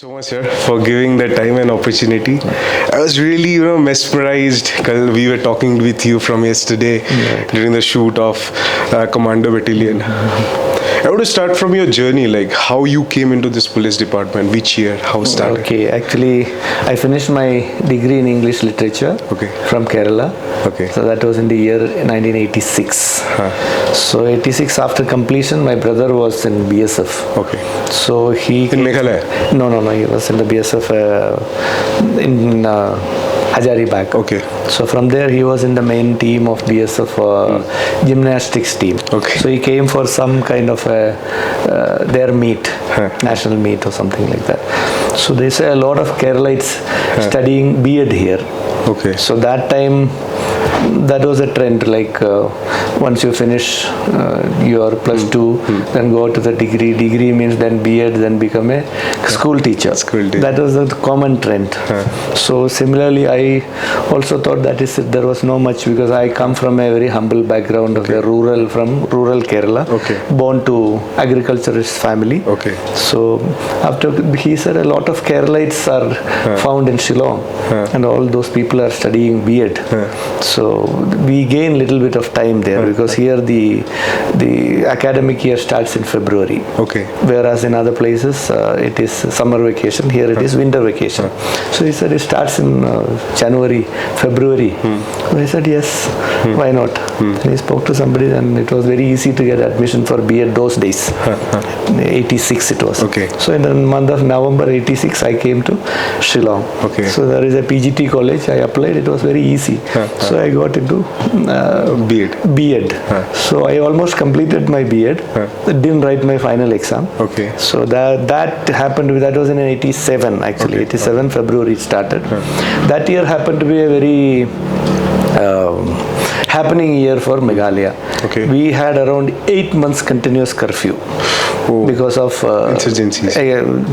so much, sir, for giving the time and opportunity. I was really, mesmerized. We were talking with you from yesterday during the shoot of Commando Battalion. I want to start from your journey, like how you came into this police department, which year, how started? Okay, actually, I finished my degree in English literature from Kerala. Okay. So that was in the year 1986. So 86, after completion, my brother was in BSF. Okay. So he... In Meghalaya? No, he was in the BSF in Hazaribagh. Okay. So from there he was in the main team of BSF gymnastics team. Okay. So he came for some kind of their meet, national meet or something like that. So they say a lot of Keralites studying B.Ed here. Okay. So that time, that was a trend, like once you finish your plus 2, then go to the degree. Degree means then B.Ed, then become a school teacher. That was the common trend. So similarly, I also thought that there was no much, because I come from a very humble background of a rural Kerala, born to agriculturist family. Okay. So after he said a lot of Keralites are found in Shillong, and all those people are studying B.Ed. So we gain little bit of time there, because here the academic year starts in February. Okay. Whereas in other places it is summer vacation. Here it is winter vacation. So he said it starts in January, February. So I said yes, why not? And he spoke to somebody, and it was very easy to get admission for B.Ed those days. 86 it was. Okay. So in the month of November 86 I came to Shillong. Okay. So there is a PGT college. I applied. It was very easy. So I got into B.Ed. So I almost completed my B.Ed. Didn't write my final exam. Okay. So that happened. That was in 87 actually. 87 February it started. That year happened to be a very happening year for Meghalaya. Okay. We had around 8 months continuous curfew. Because of insurgencies.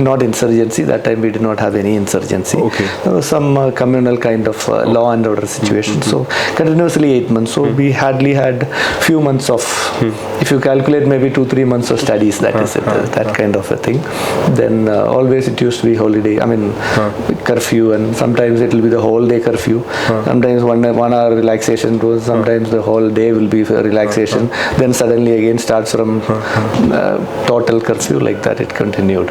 Not insurgency. That time we did not have any insurgency. Okay. There was some communal kind of law and order situation. So continuously 8 months. So we hardly had few months of, if you calculate, maybe 2-3 months of studies. That is it. That kind of a thing. Then always it used to be holiday. I mean curfew, and sometimes it will be the whole day curfew. Sometimes 1 hour relaxation goes. Sometimes the whole day will be for relaxation. Then suddenly again starts from total curfew, like that it continued.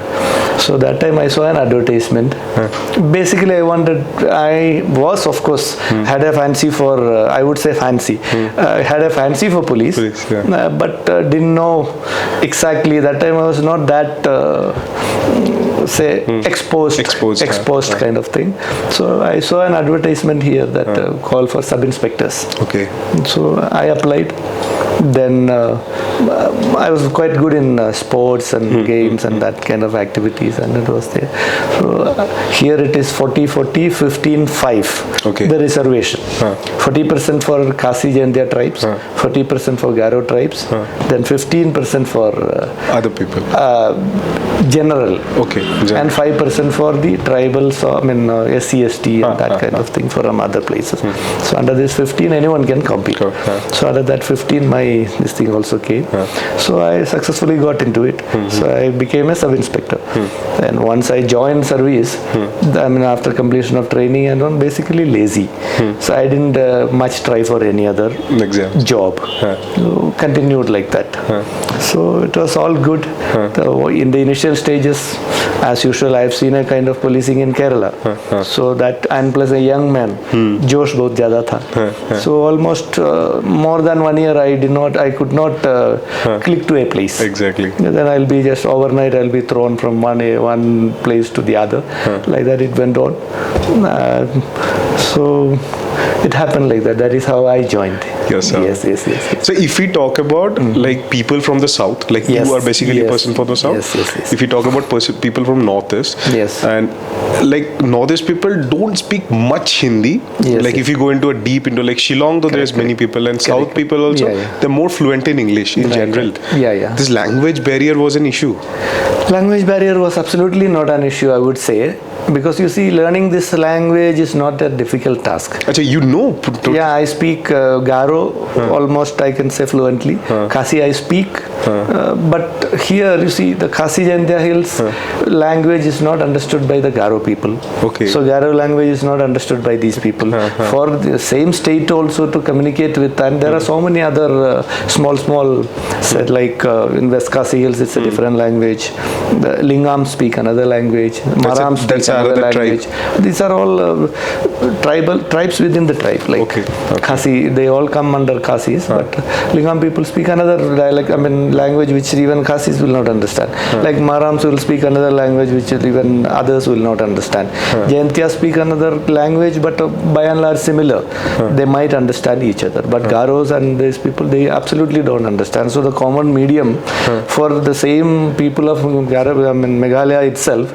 So that time I saw an advertisement. Basically I was of course had a fancy for, I would say fancy, had a fancy for police, but didn't know exactly. That time I was not that exposed kind of thing. So I saw an advertisement here that called for sub-inspectors. Okay. So I applied. Then I was quite good in sports and games and that kind of activities, and it was there. So here it is 40-40, 15-5. Okay. The reservation. 40% for Khasi Jaintia tribes, 40% for Garo tribes, then 15% for other people. General. Okay. And 5% for the tribals, SC, ST and that kind of thing from other places. So under this 15, anyone can compete. So under that 15, this thing also came. So I successfully got into it. So I became a sub-inspector. And once I joined service, after completion of training and on, basically lazy. So I didn't much try for any other job. So continued like that. So it was all good. In the initial stages, as usual, I have seen a kind of policing in Kerala. So that, and plus a young man, Josh bahut zyada tha. So almost more than 1 year I could not click to a place. Exactly. Then I'll be just overnight, I'll be thrown from one place to the other. Like that it went on. So it happened like that. That is how I joined. Yes. So if we talk about like people from the south, like you are basically a person from the south. Yes. If we talk about people from northeast, and like northeast people don't speak much Hindi. Like if you go into like Shillong, though there's many people, and south people also, they're more fluent in English in general. This language barrier was an issue. Language barrier was absolutely not an issue, I would say. Because you see, learning this language is not a difficult task. Achha, you know? Yeah, I speak Garo almost, I can say, fluently. Khasi I speak. But here, you see, the Khasi Jaintia Hills language is not understood by the Garo people. Okay. So Garo language is not understood by these people. For the same state also to communicate with, and there are so many other small said like in West Khasi Hills it's a different language. The Lingam speak another language. Maram speak another language. Tribe. These are all tribes within the tribe. Like Khasi, they all come under Khasis, but Lingam people speak another dialect. I mean language which even Khasis will not understand. Like Marams will speak another language which even others will not understand. Jaintia speak another language, but by and large similar. They might understand each other, but Garos and these people, they absolutely don't understand. So the common medium for the same people of Meghalaya itself,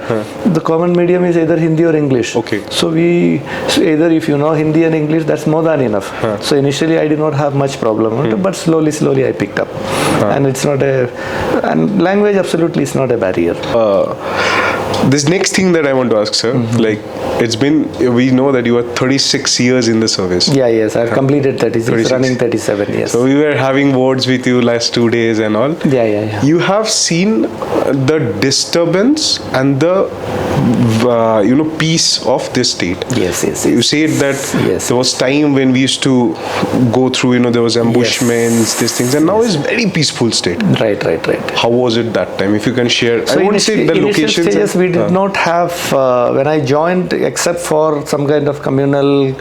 the common medium is either Hindi or English. Okay. So either if you know Hindi and English, that's more than enough. So initially I did not have much problem, but slowly I picked up. And it's not and language absolutely is not a barrier. This next thing that I want to ask, sir, like we know that you are 36 years in the service. Yeah, yes, I've completed 36, running 37 years. So we were having words with you last 2 days and all. Yeah. You have seen the disturbance and the peace of this state. Yes. You said that there was time when we used to go through, there was ambushments, these things, and now it's very peaceful state. Right. How was it that time? If you can share. So I won't say the locations. Stages we did not have, when I joined, except for some kind of communal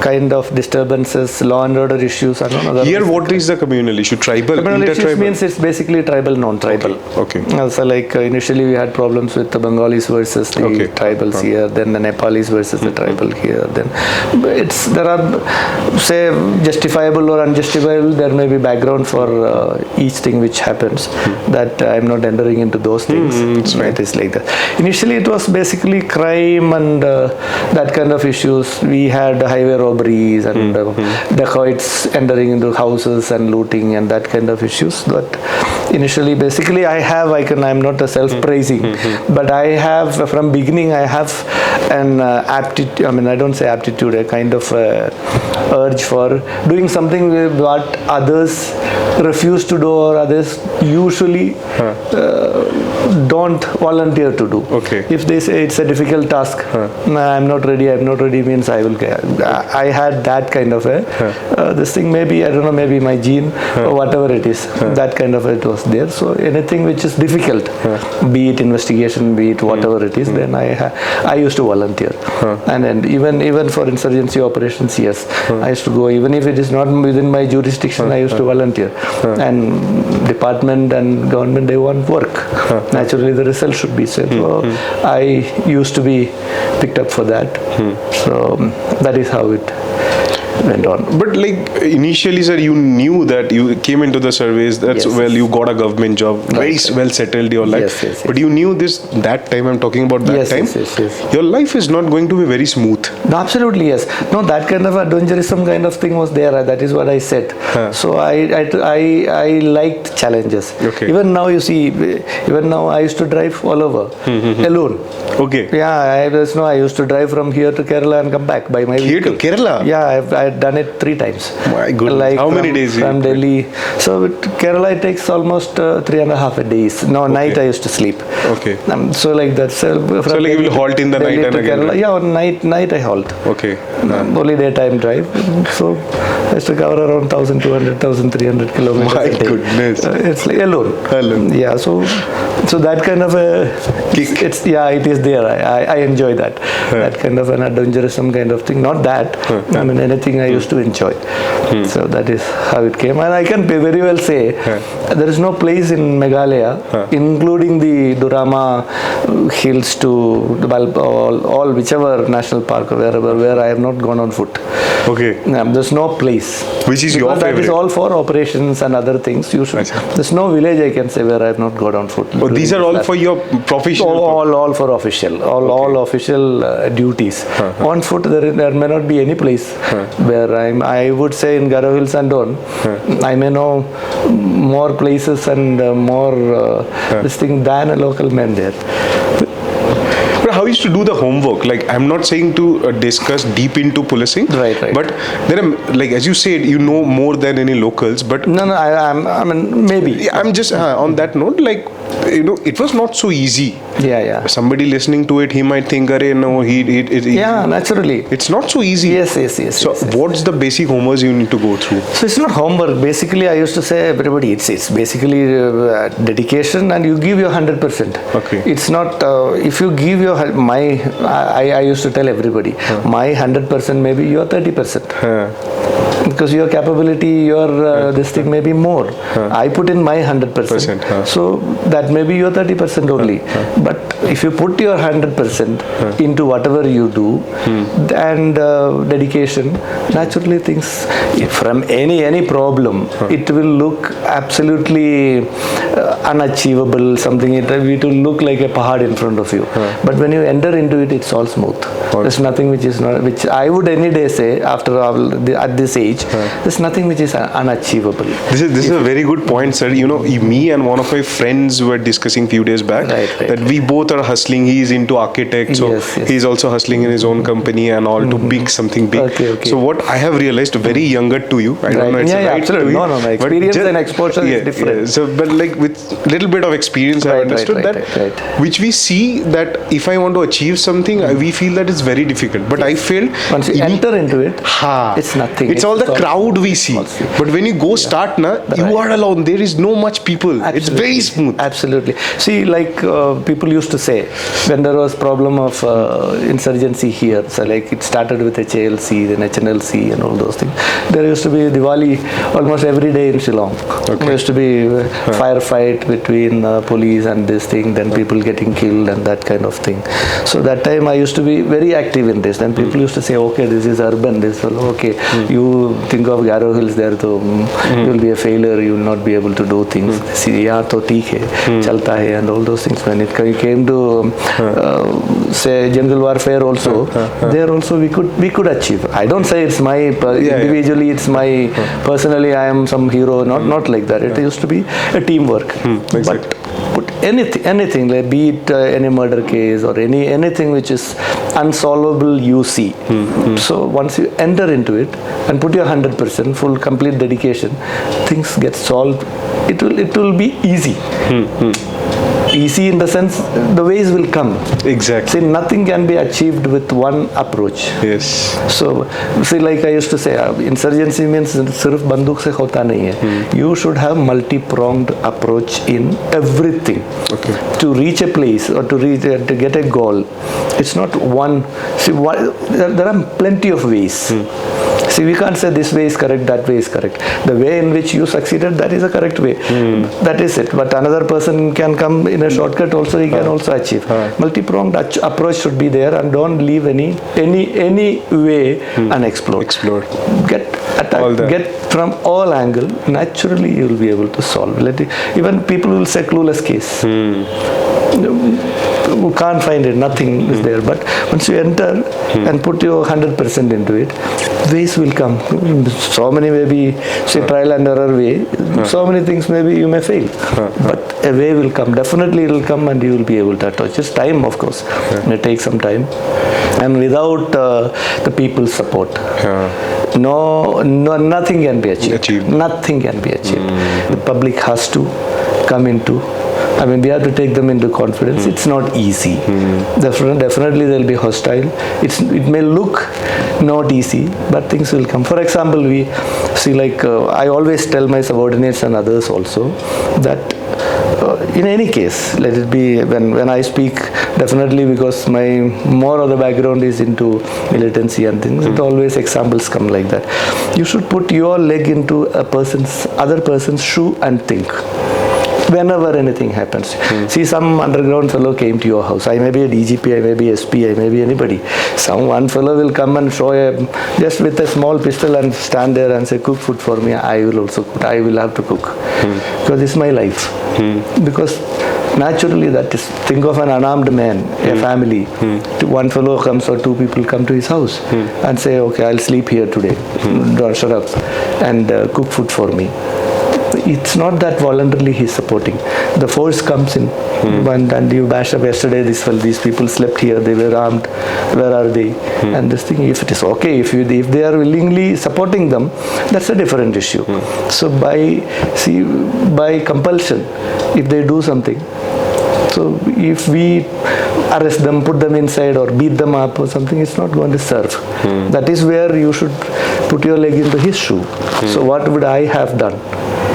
kind of disturbances, law and order issues. I don't know. Here, what is the communal issue? Tribal? Communal issues means it's basically tribal, non-tribal. Okay. So like initially we had problems with the Bengalis versus the tribals here, then the Nepalis versus the tribal here. Then there are, say, justifiable or unjustifiable. There may be background for each thing which happens. That I'm not entering into those things. It is like that. Initially it was basically crime and that kind of issues. We had highway robberies and dacoits entering into houses and looting and that kind of issues. But initially, basically, I'm not a self-praising, but I have, from beginning, I have an aptitude, I don't say aptitude, a kind of urge for doing something with what others refuse to do or others usually don't volunteer to do. Okay. If they say it's a difficult task, I'm not ready means I will get. I had that kind of this thing, maybe, I don't know, maybe my gene or whatever it is, that kind of it was there. So anything which is difficult, be it investigation, be it whatever it is, then I used to volunteer. And then even for insurgency operations, yes, I used to go, even if it is not within my jurisdiction, I used to volunteer. And department and government, they want work. Naturally, the result should be said. So I used to be picked up for that. So that is how it went on. But like initially, sir, you knew that you came into the service, that's you got a government job, very well settled your life. Yes. But you knew that time, I'm talking about that time, your life is not going to be very smooth. No, absolutely, yes. No, that kind of adventurism kind of thing was there. That is what I said. So I liked challenges. Okay. Even now, you see, I used to drive all over alone. Okay. Yeah, I used to drive from here to Kerala and come back by my vehicle. Here to Kerala? Yeah, I've done it 3 times. My goodness. Like how many days? From Delhi. So with Kerala it takes almost 3.5 days. No, night I used to sleep. Okay. So like that. So like you will halt in the Delhi night and again? Kerala. Yeah, on night I halt. Okay. Only daytime drive. So I used to cover around 1,200, 1,300 kilometers My a day. goodness. It's like alone. Yeah, so that kind of a kick. It is there. I enjoy that. That kind of an adventurism kind of thing. Not that. Anything I used to enjoy. So that is how it came. And I can very well say there is no place in Meghalaya, including the Durama hills to the all whichever national park or wherever, where I have not gone on foot. Okay. There's no place. Which is your favorite? That is all for operations and other things. There's no village I can say where I have not gone on foot. Oh, these are all for your professional? All for official. All official duties. On foot, there may not be any place where I would say in Garo Hills and on, I may know more places and more this thing than a local man there. But how used to do the homework. Like, I'm not saying to discuss deep into policing, right. But there are, like as you said, you know more than any locals. But no, I mean maybe. I'm just on that note, like, you know, it was not so easy. Yeah. Somebody listening to it, he might think, "Arey, no, he." Yeah, naturally. It's not so easy. Yes. So, what's the basic homework you need to go through? So it's not homework. Basically, I used to say everybody, it's basically dedication, and you give your 100%. Okay. It's not if you give your I used to tell everybody, my 100% maybe your 30%. Because your capability, your this thing may be more. I put in my 100%. So that may be your 30% only. But if you put your 100% into whatever you do and dedication, naturally things from any problem, it will look absolutely unachievable. Something it will look like a pahad in front of you. But when you enter into it, it's all smooth. There's nothing which I would any day say after at this age. There's nothing which is unachievable. This is a very good point, sir. You know, me and one of my friends were discussing few days back that we both are hustling. He's into architect, so he's also hustling in his own company and all to big something big. Okay. So what I have realized, very younger to you, I don't know, it's right absolutely. To you, no, experience and exposure is different. So, but like with little bit of experience, I understood that which we see that if I want to achieve something, we feel that it's very difficult. But I feel once you enter into it, it's nothing. It's all the crowd we see. But when you go start, you are alone. There is no much people. Absolutely. It's very smooth. Absolutely. See, like people used to say, when there was problem of insurgency here, so like it started with HALC, then HNLC and all those things. There used to be Diwali almost every day in Shillong. There used to be firefight between police and this thing, then people getting killed and that kind of thing. So that time I used to be very active in this. Then people used to say, okay, this is urban, this fellow, okay, you think of Garo Hills there, so you will be a failure, you will not be able to do things. See, yeah, to theek hai, chalta hai, and all those things. When it came to say jungle warfare also, there also we could achieve. I don't say it's my individually, it's my personally I am some hero. Not like that. It used to be a teamwork. Exactly. But anything like be it any murder case or anything which is unsolvable, you see. So once you enter into it and put your 100% full complete dedication, things get solved. It will be easy. Easy in the sense the ways will come. Exactly. See, nothing can be achieved with one approach. Yes. So, see, like I used to say, insurgency means sirf banduk se hota nahi hai. You should have multi-pronged approach in everything. Okay. To reach a place or to get a goal, it's not one. See, there are plenty of ways. See, we can't say this way is correct, that way is correct. The way in which you succeeded, that is a correct way. That is it. But another person can come in a shortcut also, he can also achieve. Multi-pronged approach should be there, and don't leave any way unexplored. Explore. Get attacked, get from all angle, naturally you will be able to solve. Even people will say clueless case. You can't find it, nothing is there. But once you enter and put your 100% into it, ways will come. So many maybe, say trial and error way, so many things maybe you may fail. But a way will come, definitely it will come, and you will be able to attach. Just time, of course. It may take some time. And without the people's support, no, nothing can be achieved. Nothing can be achieved. The public has to come into. I mean, we have to take them into confidence. It's not easy. Definitely they'll be hostile. It may look not easy, but things will come. For example, we see, like I always tell my subordinates and others also that in any case, let it be when I speak, definitely because my more of the background is into militancy and things, it always examples come like that. You should put your leg into other person's shoe and think. Whenever anything happens. See, some underground fellow came to your house. I may be a DGP, I may be SP, I may be anybody. One fellow will come and show just with a small pistol and stand there and say, cook food for me. I will also cook. I will have to cook. Because it's my life. Because naturally that is, think of an unarmed man, a family. One fellow comes or two people come to his house and say, okay, I'll sleep here today. Don't shut up. And cook food for me. It's not that voluntarily he's supporting. The force comes in And you bash up yesterday, these people slept here, they were armed, where are they? And this thing, if it is okay, if they are willingly supporting them, that's a different issue. So by compulsion, if they do something, so if we arrest them, put them inside or beat them up or something, it's not going to serve. That is where you should put your leg into his shoe. So what would I have done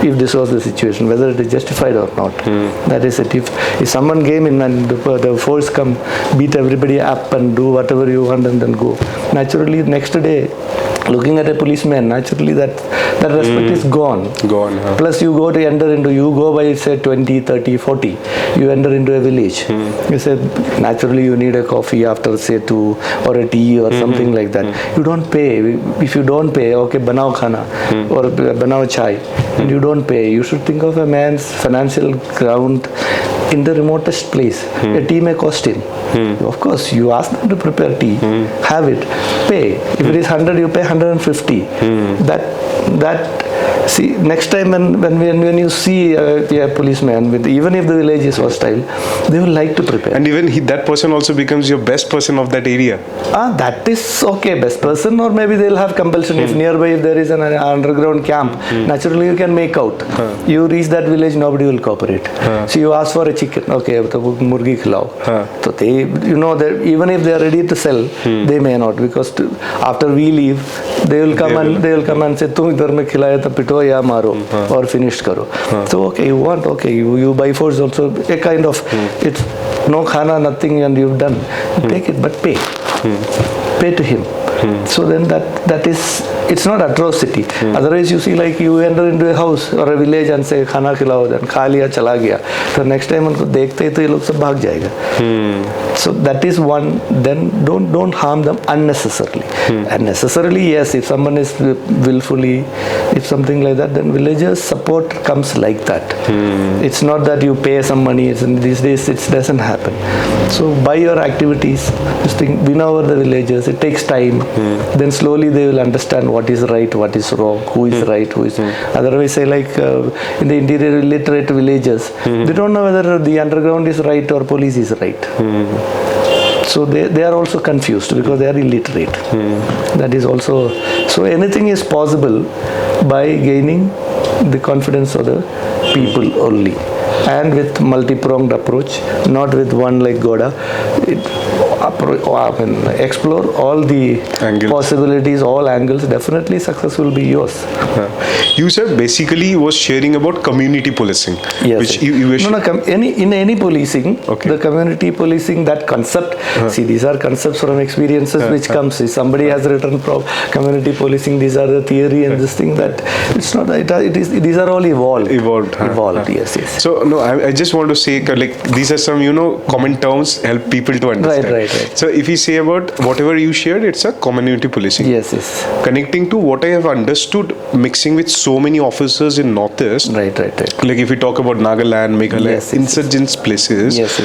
if this was the situation, whether it is justified or not? That is it. If someone came in and the force come, beat everybody up and do whatever you want and then go, naturally next day, looking at a policeman, naturally that respect is gone. Plus you go by say 20, 30, 40, you enter into a village. You say naturally you need a coffee after say 2 or a tea or something like that. You don't pay. If you don't pay, okay, banao khana or banao chai, and you don't pay, you should think of a man's financial ground in the remotest place. A tea may cost him. Of course, you ask them to prepare tea, have it, pay. If it is 100, you pay 150. See, next time when you see a policeman, even if the village is hostile, they will like to prepare. And even that person also becomes your best person of that area. That is okay, best person, or maybe they'll have compulsion. If nearby, if there is an underground camp, naturally you can make out. You reach that village, nobody will cooperate. So you ask for a chicken, okay, to murgi khilao. So they, that even if they are ready to sell, they may not, because after we leave, they will come and say, "Tum idhar mein khilaya tha pito ya maro," or finished karo. So okay, you want, okay, you by force also a kind of it's no khana, nothing, and you've done. Take it, but pay. Pay to him. So then that is, it's not atrocity. Otherwise you see, like you enter into a house or a village and say khana khilao, then kha liya chala gaya. So next time unko dekhte hi to ye log sab bhag jayega. So that is one. Then don't harm them unnecessarily. Unnecessarily, yes, if someone is willfully, if something like that, then villagers support comes like that. It's not that you pay some money. These days it doesn't happen. So by your activities, this thing, win over the villagers. It takes time. Then slowly they will understand what is right, what is wrong, who is right, who is. Otherwise, say like in the interior illiterate villages, they don't know whether the underground is right or police is right. So they are also confused because they are illiterate. That is also, so anything is possible by gaining the confidence of the people only, and with multi-pronged approach, not with one like Goda. Explore all the possibilities, all angles. Definitely success will be yours. You said basically you was sharing about community policing. Yes. Which you were in any policing, the community policing, that concept. See, these are concepts from experiences which comes. See, somebody has written community policing. These are the theory and this thing that it's not. It is. These are all evolved. Yes. So no, I just want to say like these are some common terms help people to understand. Right. So if you say about whatever you shared, it's a community policing. Yes. Connecting to what I have understood, mixing with so many officers in Northeast. Right. Like if we talk about Nagaland, Meghalaya, insurgents places. Yes.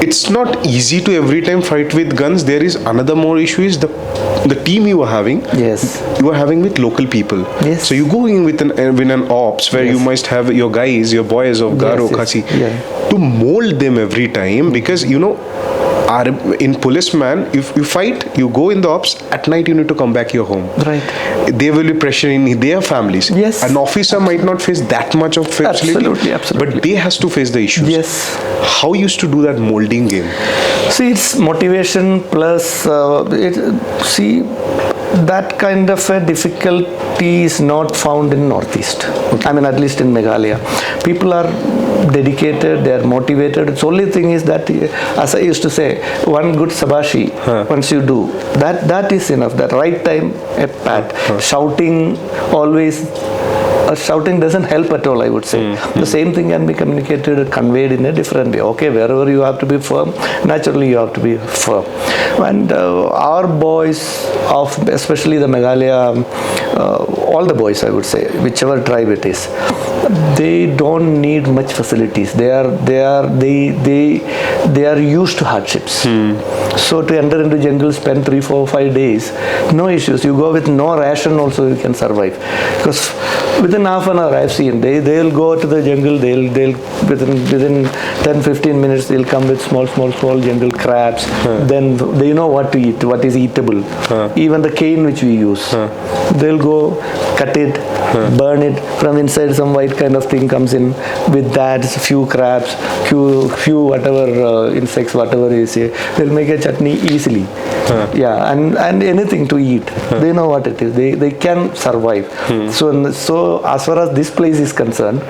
It's not easy to every time fight with guns. There is another more issue is the team you are having. Yes. You are having with local people. Yes. So you go in with an ops where you must have your guys, your boys of Garo, Khasi, to mold them every time, because in policeman, if you fight, you go in the ops, at night you need to come back your home. Right. They will be pressuring their families. Yes. An officer might not face that much of facility. Absolutely. But they has to face the issues. Yes. How you used to do that molding game? See, it's motivation plus, that kind of a difficulty is not found in Northeast. I mean, at least in Meghalaya. People are dedicated, they are motivated. Its only thing is that, as I used to say, one good sabashi, once you do, that is enough. That right time, a pat. Shouting always, shouting doesn't help at all, I would say. The same thing can be communicated, conveyed in a different way. Okay, wherever you have to be firm, naturally you have to be firm. And our boys, especially the Meghalaya, all the boys, I would say, whichever tribe it is, they don't need much facilities. They they are used to hardships. So to enter into jungle, spend 3, 4, 5 days, no issues. You go with no ration also, you can survive. Because within half an hour, I've seen, they'll go to the jungle, they'll within 10, 15 minutes, they'll come with small jungle crabs. Then they know what to eat, what is eatable. Even the cane which we use, they'll go cut it, burn it. From inside, some white kind of thing comes in. With that, few crabs, few whatever insects, whatever you say, they'll make a chutney easily. Yeah, and anything to eat. They know what it is. They can survive. So as far as this place is concerned,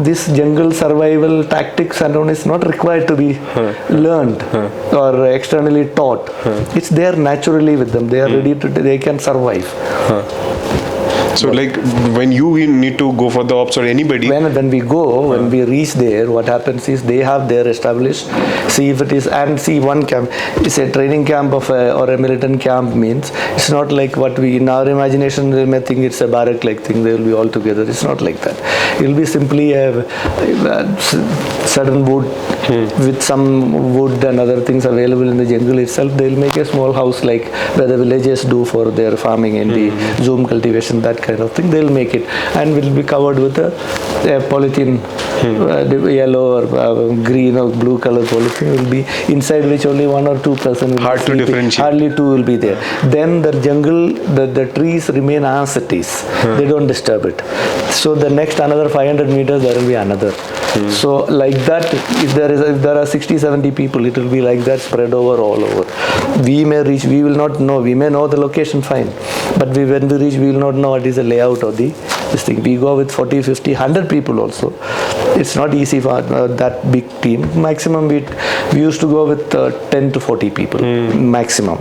this jungle survival tactics and on is not required to be learned or externally taught. It's there naturally with them. They are ready to. They can survive. So like when you need to go for the ops or anybody, when we go, when we reach there, what happens is they have their established, see if it is, and see one camp, it's a training camp of or a militant camp means, it's not like what we, in our imagination, we may think it's a barrack like thing, they will be all together. It's not like that. It will be simply a certain wood with some wood and other things available in the jungle itself. They will make a small house like where the villagers do for their farming in the zoom cultivation, that kind of thing. They'll make it and will be covered with a polythene, yellow or green or blue color polythene will be inside, which only 1 or 2 person will hard to differentiate. Hardly 2 will be there. Then the jungle, the trees remain as it is. They don't disturb it. So the next another 500 meters there will be another. So like that, if there are 60-70 people, it will be like that, spread over all over. We may reach, we will not know, we may know the location fine, but when we reach, we will not know what is the layout of this thing. We go with 40, 50, 100 people also. It's not easy for that big team. Maximum we used to go with 10 to 40 people, maximum.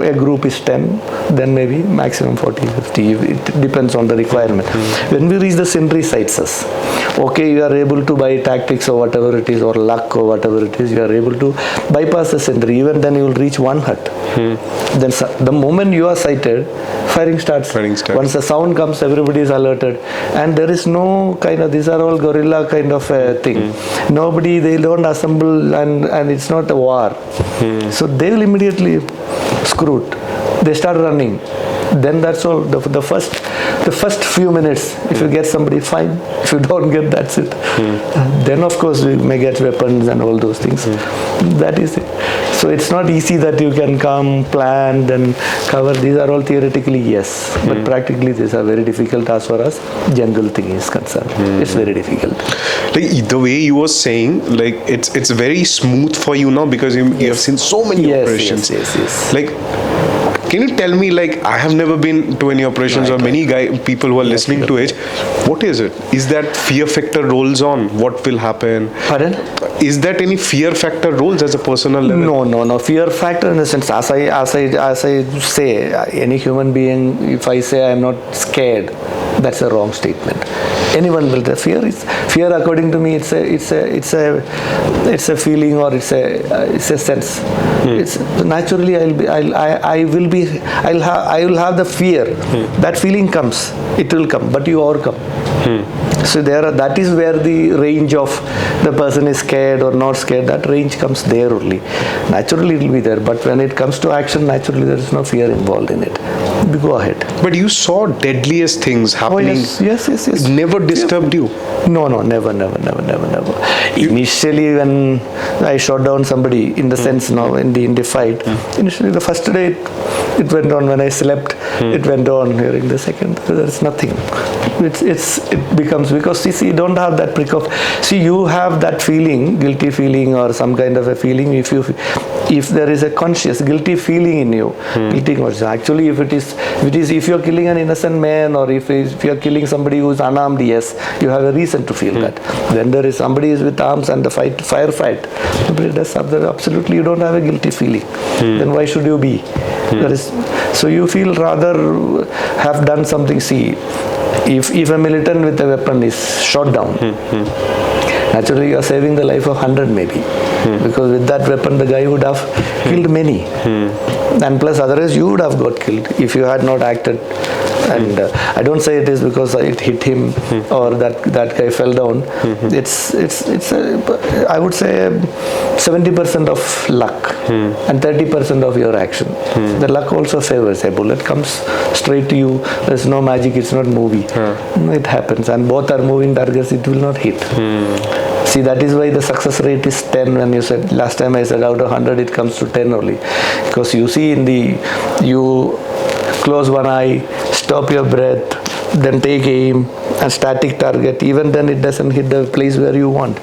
A group is 10, then maybe maximum 40, 50. It depends on the requirement. When we reach the scenery sites, okay, you are able to buy tactics or whatever it is, or luck or whatever it is, you are able to bypass the scenery. Even then you will reach one hut. Then the moment you are sighted, firing starts. Once the sound comes, everybody is alerted. And there is no kind of, these are all guerrilla kind of thing. Nobody, they don't assemble and it's not a war. So they will immediately screw it. They start running. Then that's all. The first few minutes, if you get somebody, fine. If you don't get, that's it. Then of course we may get weapons and all those things. That is it. So it's not easy that you can come, plan, then cover. These are all theoretically yes, but practically these are very difficult as far as jungle thing is concerned. It's very difficult. Like the way you were saying, like it's very smooth for you now because you have seen so many operations. Yes. Like, can you tell me, like, I have never been to any operations or many people who are listening to it. What is it? Is that fear factor rolls on? What will happen? Pardon? Is that any fear factor rolls as a personal level? No. Fear factor in the sense, as I say, any human being, if I say I am not scared, that's a wrong statement. Anyone will. The fear. According to me, it's a feeling or it's a sense. It's naturally I will have the fear. That feeling comes. It will come, but you overcome. So that is where the range of the person is scared or not scared, that range comes there only. Naturally it will be there, but when it comes to action, naturally there is no fear involved in it. We go ahead. But you saw deadliest things happening. Yes. Never disturbed you? No, never. Initially when I shot down somebody, in the sense now in the fight, initially the first day it went on. When I slept, it went on. During the second, there's nothing. It becomes, because you don't have that see, you have that feeling, guilty feeling or some kind of a feeling. If there is a conscious guilty feeling in you, guilty conscious. Actually, if you're killing an innocent man or if you're killing somebody who's unarmed, yes, you have a reason to feel that. Then there is somebody is with arms and the firefight. Absolutely, you don't have a guilty feeling. Then why should you be? So you feel rather have done something. See, if a militant with a weapon is shot down, naturally you are saving the life of 100 maybe, because with that weapon the guy would have killed many, and plus otherwise you would have got killed if you had not acted And I don't say it is because it hit him or that guy fell down. It's I would say 70% of luck and 30% of your action. The luck also favors. A bullet comes straight to you. There's no magic. It's not movie. It happens, and both are moving targets. It will not hit. See, that is why the success rate is 10. When you said last time, I said out of 100 it comes to 10 only, because you see you close one eye, stop your breath, then take aim and static target. Even then it doesn't hit the place where you want.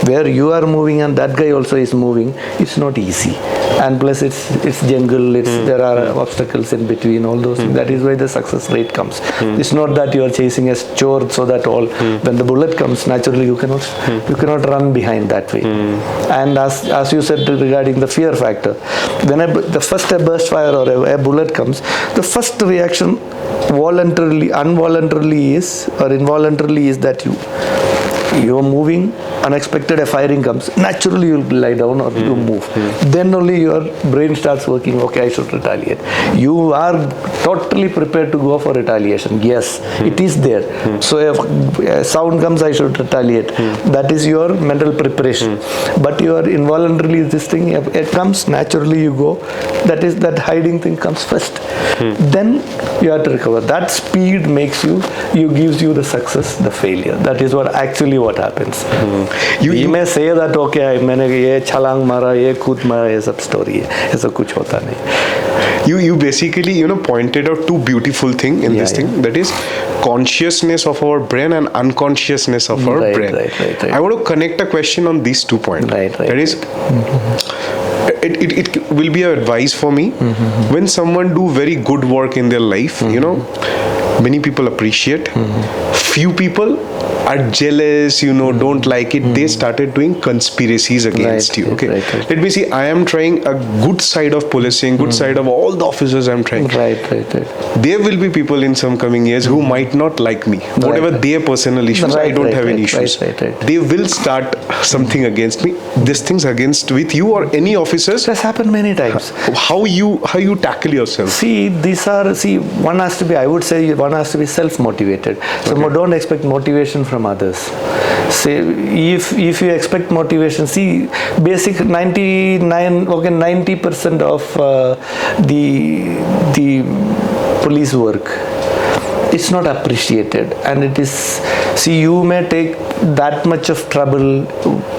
Where you are moving and that guy also is moving, it's not easy. And plus it's jungle, there are obstacles in between, all those things. That is why the success rate comes. It's not that you are chasing a chore so that when the bullet comes, naturally you cannot run behind that way. And as you said regarding the fear factor, when the first a burst fire or a bullet comes, the first reaction involuntarily is that you're moving, unexpected a firing comes, naturally you'll lie down or you move. Then only your brain starts working, okay, I should retaliate. You are totally prepared to go for retaliation. Yes, it is there. So if a sound comes, I should retaliate. That is your mental preparation. But you are involuntarily, this thing, it comes, naturally you go. That hiding thing comes first. Then you have to recover. That speed gives you the success, the failure. That is what happens. You may say that, okay, मैंने ये छलांग मारा, ये कूद मारा, ये सब story है, ऐसा कुछ होता नहीं. You basically pointed out two beautiful things in this thing. That is consciousness of our brain and unconsciousness of our brain. Right. I want to connect a question on these 2 points. That is, it will be an advice for me. When someone do very good work in their life, many people appreciate. Few people are jealous, don't like it. They started doing conspiracies against you. Okay. Let me see. I am trying a good side of policing, good side of all the officers I'm trying. Right. There will be people in some coming years who might not like me. Whatever their personal issues, I don't have any issues. They will start something against me. These things against with you or any officers. It has happened many times. How you tackle yourself? One has to be self-motivated. So don't expect motivation from others. Say if you expect motivation, basic 90% of the police work, it's not appreciated, and it is. You may take that much of trouble,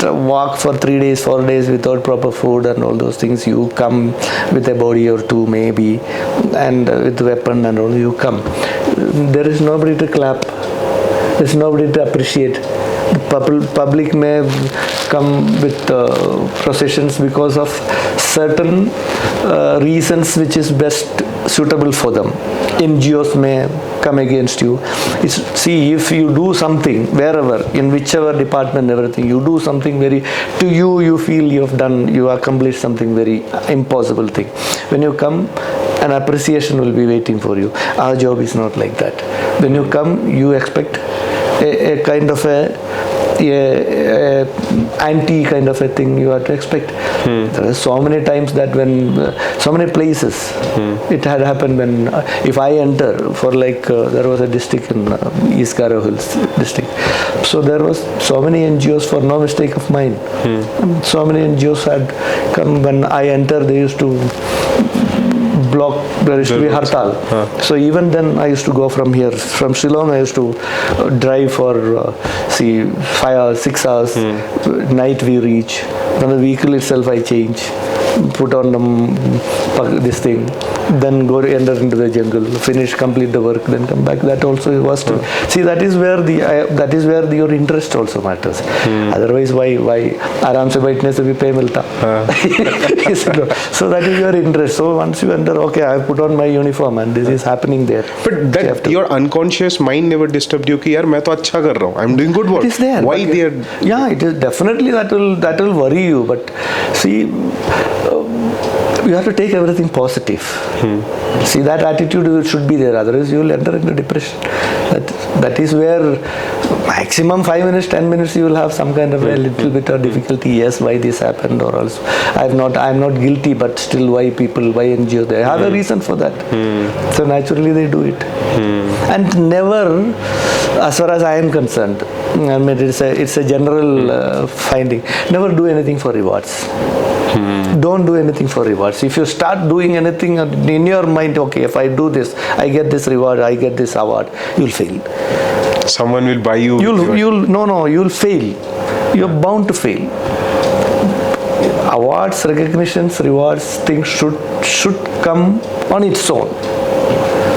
walk for 3 days, 4 days without proper food and all those things. You come with a body or two maybe, and with weapon and all, you come. There is nobody to clap. There's nobody to appreciate. The public may come with processions because of certain reasons which is best suitable for them. NGOs may come against you. If you do something wherever, in whichever department, everything, you do something you feel you accomplished something very impossible thing. When you come, an appreciation will be waiting for you. Our job is not like that. When you come, you expect a kind of a anti kind of a thing you have to expect. There are so many times that so many places it had happened when if I enter for there was a district in East Garo Hills district, so there was so many NGOs for no mistake of mine. So many NGOs had come. When I entered, they used to block, there used to be hartal. So even then I used to go from here, from Shillong I used to drive for 5 hours, 6 hours. Night we reach. Then the vehicle itself I change, put on this thing, then go enter into the jungle, complete the work, then come back. That also was to that is where your interest also matters. Otherwise, why आराम से बैठने से भी pay मिलता. So that is your interest. So once you enter, okay, I put on my uniform and this is happening there. But that your unconscious mind never disturbed you कि यार मैं तो अच्छा कर रहा हूँ. I'm doing good work. It is there. Why there? Yeah, it is definitely that will worry free you, but see, you have to take everything positive. See, that attitude should be there, otherwise you will enter into depression. That is where maximum 5 minutes, 10 minutes you will have some kind of a little bit of difficulty. Yes, why this happened, or else I am not guilty, but still why NGO, they have a reason for that. So naturally they do it. And never, as far as I am concerned, I mean it's a general finding, never do anything for rewards. Don't do anything for rewards. If you start doing anything in your mind, okay, if I do this, I get this reward, I get this award, you'll fail. Someone will buy you. You'll fail. You're bound to fail. Awards, recognitions, rewards, things should come on its own.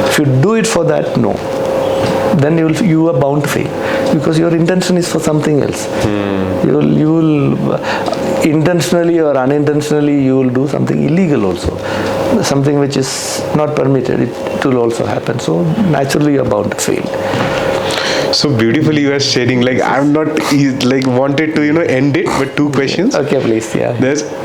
If you do it for that, no. Then you are bound to fail, because your intention is for something else. You will intentionally or unintentionally you will do something illegal also, something which is not permitted. It will also happen. So naturally you are bound to fail. So beautifully you are sharing. Like I'm not wanted to end it with two questions. Okay, please. Yeah.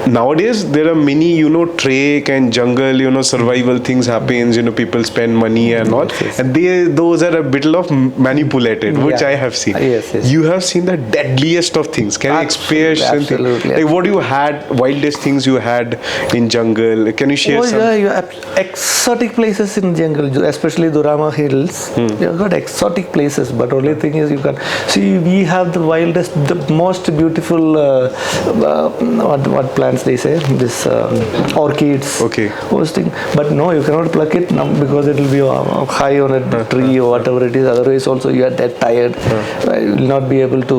Nowadays there are many trek and jungle survival things happens. People spend money and all, and those are a bit of manipulated, which I have seen. Yes. You have seen the deadliest of things. Can you explain something? Like what you had, wildest things you had in jungle? Can you share some? Yeah, you have exotic places in jungle, especially Durama Hills. You have got exotic places, but only thing is you can see we have the wildest, the most beautiful what plants they say, this orchids. Okay. Those things. But no, you cannot pluck it now because it will be high on a tree or whatever it is. Otherwise also you are dead tired. You will not be able to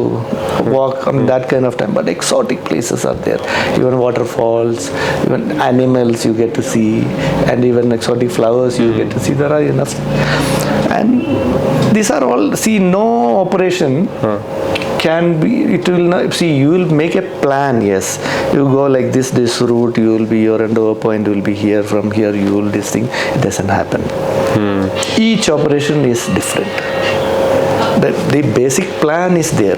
walk on that kind of time. But exotic places are there. Even waterfalls, even animals you get to see, and even exotic flowers you get to see. There are enough. And these are all, see, no operation can be, it will not, see, you will make a plan, yes. You go like this route, you will be, your endeavor point will be here, from here you will this thing. It doesn't happen. Each operation is different. The basic plan is there,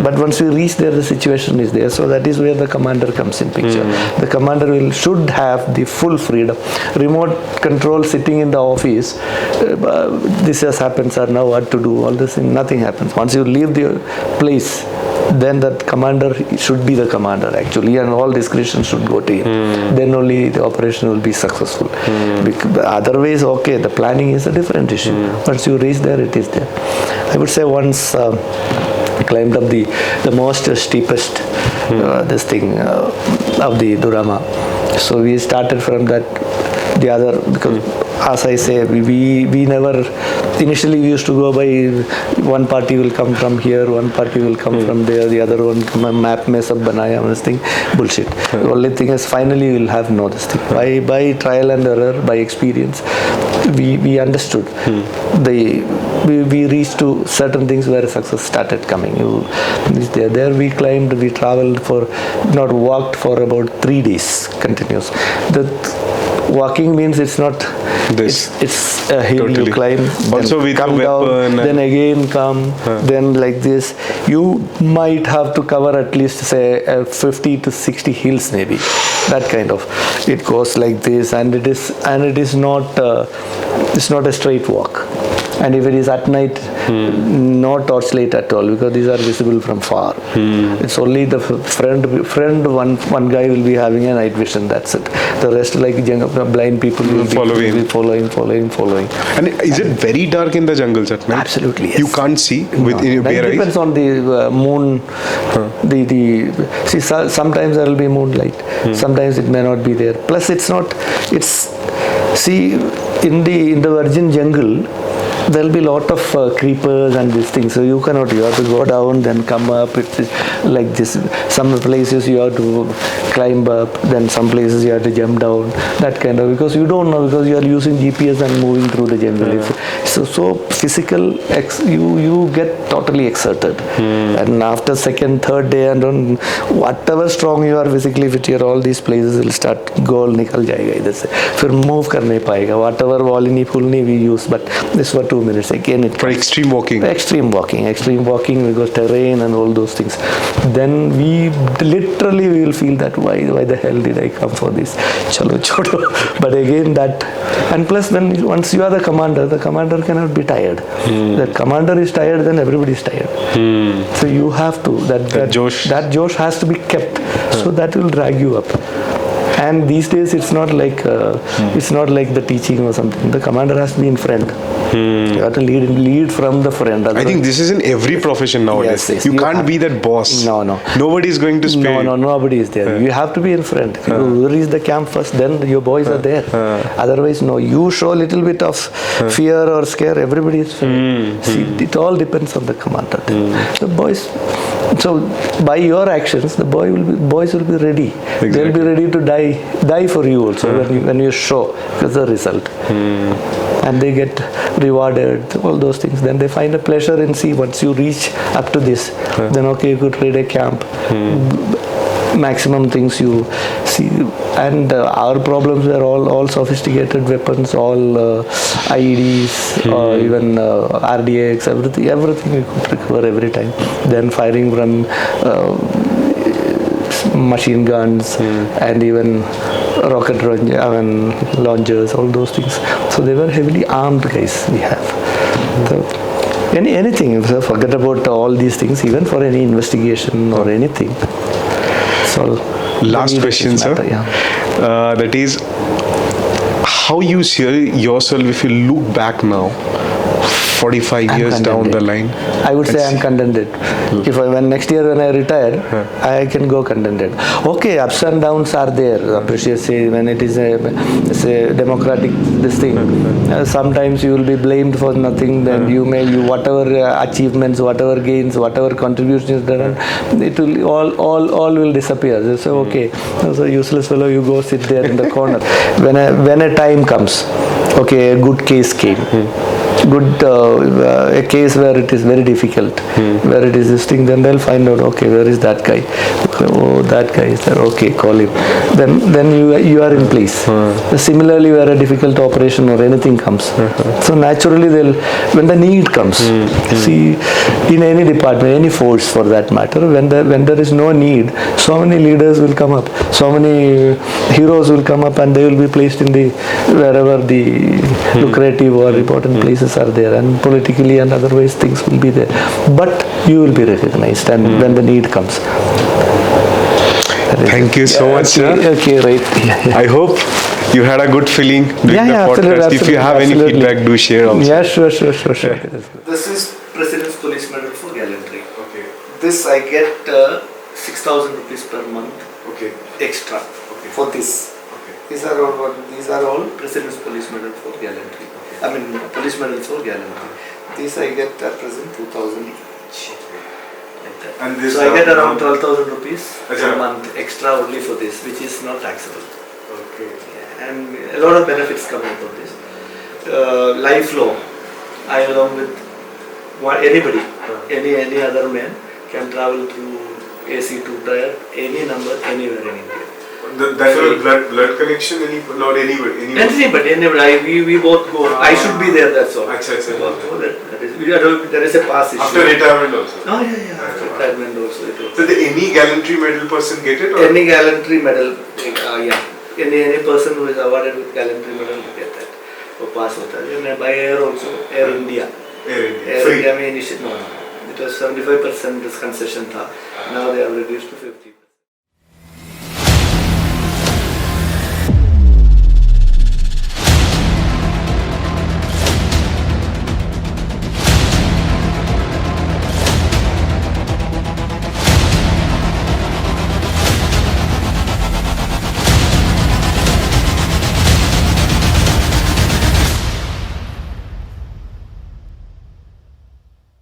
but once we reach there, the situation is there. So that is where the commander comes in picture. The commander should have the full freedom. Remote control sitting in the office, this has happened, sir, now what to do, all this thing, nothing happens. Once you leave the place, then that commander should be the commander actually, and all discretion should go to him. Then only the operation will be successful. Otherwise, okay, the planning is a different issue. Once you reach there, it is there. I would say once I climbed up the most steepest this thing of the Durama. So we started from that, the other, because as I say, we never, initially we used to go by one party will come from here, one party will come from there, the other one map mein sab banaya, this thing, bullshit. The only thing is finally we will have this thing. By trial and error, by experience, we understood. We reached to certain things where success started coming. There we climbed, we traveled walked for about 3 days continuous. Walking means it's not this. It's a hill totally. You climb, also then with come down, then again come, then like this. You might have to cover at least say 50 to 60 hills maybe. That kind of. It goes like this, and it is not a straight walk. And if it is at night, no torchlight at all, because these are visible from far. It's only the friend one guy will be having a night vision, that's it. The rest, like blind people, will be following. And is it very dark in the jungles at night? Absolutely, yes. You can't see with your bare eyes? It depends on the moon. See, sometimes there will be moonlight. Sometimes it may not be there. Plus see, in the virgin jungle, there will be a lot of creepers and these things, so you have to go down, then come up. It's like this. Some places you have to climb up, then some places you have to jump down, that kind of, because you don't know, because you are using GPS and moving through the jungle. So physical, you get totally exerted. And after second, third day, and on whatever strong you are physically fit, all these places will start goal nikal jayega. Fir move kar nahi payega. Whatever volini pulni we use, but this is what to minutes. Again, it for extreme walking. Extreme walking because terrain and all those things. Then we will feel that why the hell did I come for this? Chalo chodo. But again and plus once you are the commander cannot be tired. The commander is tired, then everybody is tired. So you have to that josh has to be kept. So that will drag you up. And these days it's not like the teaching or something. The commander has to be in front. You have to lead from the front. I think this is in every profession nowadays. Yes. You can't be that boss. No. Nobody is going to spare. No, nobody is there. You have to be in front. You reach the camp first, then your boys are there. Otherwise, no. You show a little bit of fear or scare, everybody is fearing. See, it all depends on the commander. The boys. So by your actions, the boys will be ready. Exactly. They'll be ready to die for you also when you show the result. And they get rewarded, all those things. Then they find a pleasure in once you reach up to this, then okay, you could raid a camp. Maximum things you see, and our problems were all sophisticated weapons, all IEDs, even RDX, everything we could recover every time. Then firing from machine guns and even rocket launchers, all those things. So they were heavily armed guys we have. So anything, so forget about all these things, even for any investigation or anything. So last question, sir. That is, how you see yourself if you look back now, 45 years down the line? I would say I'm contented. When next year when I retire, I can go contented. Okay, ups and downs are there. Obviously, when it is a democratic this thing, sometimes you will be blamed for nothing. Then you whatever achievements, whatever gains, whatever contributions done, it will all will disappear. So okay, so useless fellow, you go sit there in the corner. When a time comes, okay, a good case came. A case where it is very difficult, where it is this thing, then they'll find out, okay, where is that guy? Oh, that guy is there. Okay, call him. Then you are in place. Similarly, where a difficult operation or anything comes, so naturally when the need comes, see, in any department, any force for that matter, when there is no need, so many leaders will come up, so many heroes will come up, and they will be placed in wherever the lucrative or important places are there, and politically and otherwise things will be there, but you will be recognized, and when the need comes. Thank you so much, sir. Okay, right. I hope you had a good feeling doing the podcast. Absolutely, if you have any feedback, do share also. Yeah, sure. This is President's Police Medal for Gallantry. Okay. This I get 6,000 rupees per month. Okay. Extra. Okay. For this. Okay. These are all President's Police Medal for Gallantry. Okay. I mean, Police Medal for Gallantry. These I get at present 2,000 each. Okay. And this so I get around 12,000 rupees per month extra only for this, which is not taxable. Okay. Yeah, and a lot of benefits come out of this. Life law, I along with anybody, any other man can travel through AC2 tier, any number, anywhere in India. That's a blood connection, not anybody. Anybody. We both go. I should be there, that's all. There is a pass issue. After retirement also? Oh, yeah. After retirement also. So any gallantry medal person get it? Or? Any gallantry medal, yeah. Any person who is awarded with gallantry medal will get that. Or pass hota. By air also, Air India. Air India mein no. It was 75% concession tha. Now they have reduced to 50%.